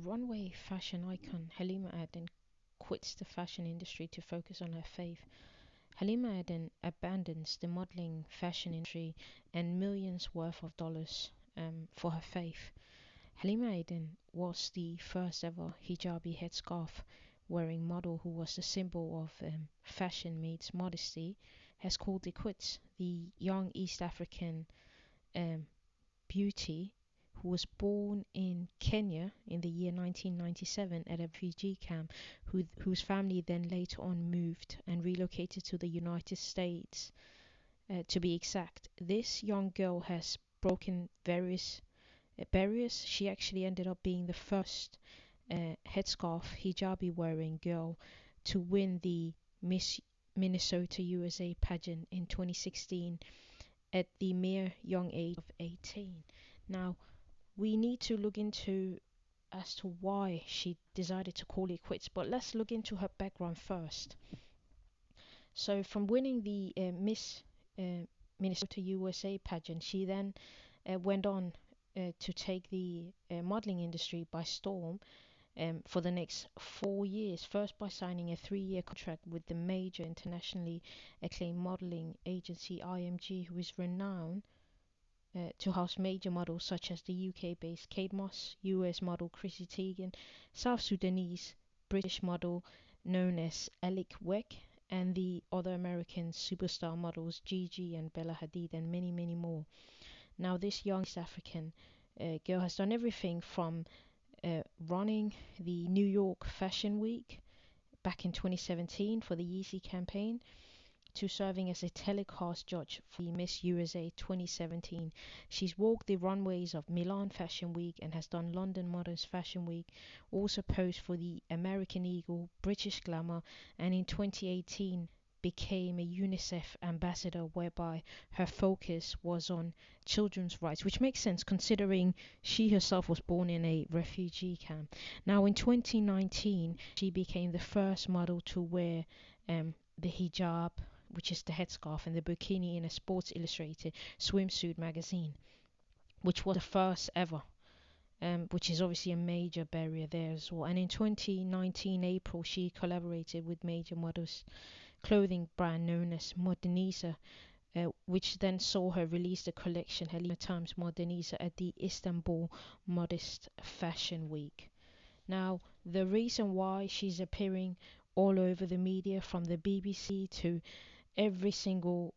Runway fashion icon Halima Aden quits the fashion industry to focus on her faith. Halima Aden abandons the modeling fashion industry and millions worth of dollars for her faith. Halima Aden was the first ever hijabi headscarf wearing model who was a symbol of fashion meets modesty, has called it quits. The young East African um, beauty who was born in Kenya in the year 1997 at a refugee camp, whose family then later on moved and relocated to the United States, to be exact. This young girl has broken various barriers. She actually ended up being the first headscarf hijabi wearing girl to win the Miss Minnesota USA pageant in 2016 at the mere young age of 18. Now, we need to look into as to why she decided to call it quits, but let's look into her background first. So, from winning the Miss Minnesota USA pageant, she then went on to take the modeling industry by storm for the next 4 years. First, by signing a 3 year contract with the major internationally acclaimed modeling agency IMG, who is renowned to house major models such as the UK-based Kate Moss, US model Chrissy Teigen, South Sudanese British model known as Alec Weck, and the other American superstar models Gigi and Bella Hadid, and many, many more. Now, this young East African girl has done everything from running the New York Fashion Week back in 2017 for the Yeezy campaign, to serving as a telecast judge for the Miss USA 2017. She's walked the runways of Milan Fashion Week and has done London Modest Fashion Week, also posed for the American Eagle, British Glamour, and in 2018 became a UNICEF ambassador, whereby her focus was on children's rights, which makes sense considering she herself was born in a refugee camp. Now, in 2019, she became the first model to wear the hijab, which is the headscarf, and the bikini in a Sports Illustrated swimsuit magazine, which was the first ever, which is obviously a major barrier there as well. And in 2019 April, she collaborated with major models clothing brand known as Moderniza, which then saw her release the collection Halima Times Moderniza at the Istanbul Modest Fashion Week. Now, the reason why she's appearing all over the media, from the BBC to every single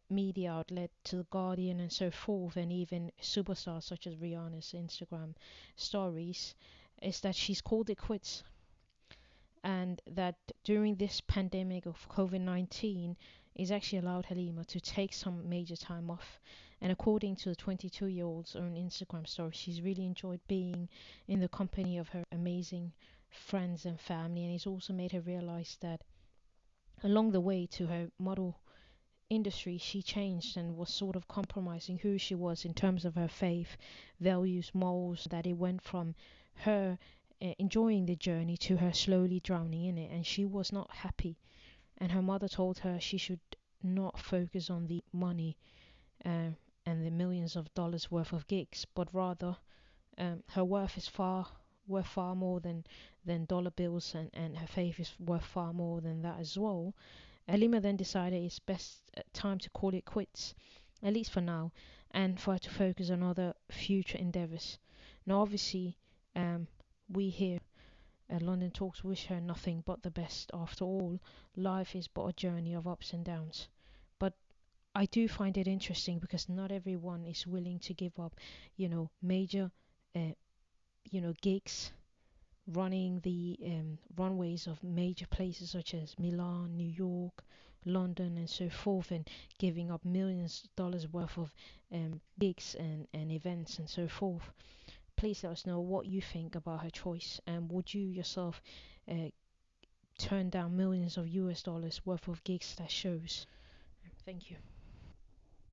media outlet to the Guardian and so forth, and even superstars such as Rihanna's Instagram stories, is that she's called it quits, and that during this pandemic of COVID-19 is actually allowed Halima to take some major time off. And according to the 22-year-old's own Instagram story, she's really enjoyed being in the company of her amazing friends and family, and it's also made her realize that along the way to her model industry, she changed and was sort of compromising who she was in terms of her faith, values, morals, that it went from her enjoying the journey to her slowly drowning in it, and she was not happy. And her mother told her she should not focus on the money and the millions of dollars worth of gigs, but rather her worth is worth far more than dollar bills, and her faith is worth far more than that as well. Halima then decided it's best time to call it quits, at least for now, and for her to focus on other future endeavors. Now, obviously, we here at London Talks wish her nothing but the best. After all, life is but a journey of ups and downs. But I do find it interesting because not everyone is willing to give up, major, gigs, running the runways of major places such as Milan, New York, London, and so forth, and giving up millions of dollars worth of gigs and events and so forth. Please let us know what you think about her choice, and would you yourself uh, turn down millions of US dollars worth of gigs that shows? Thank you.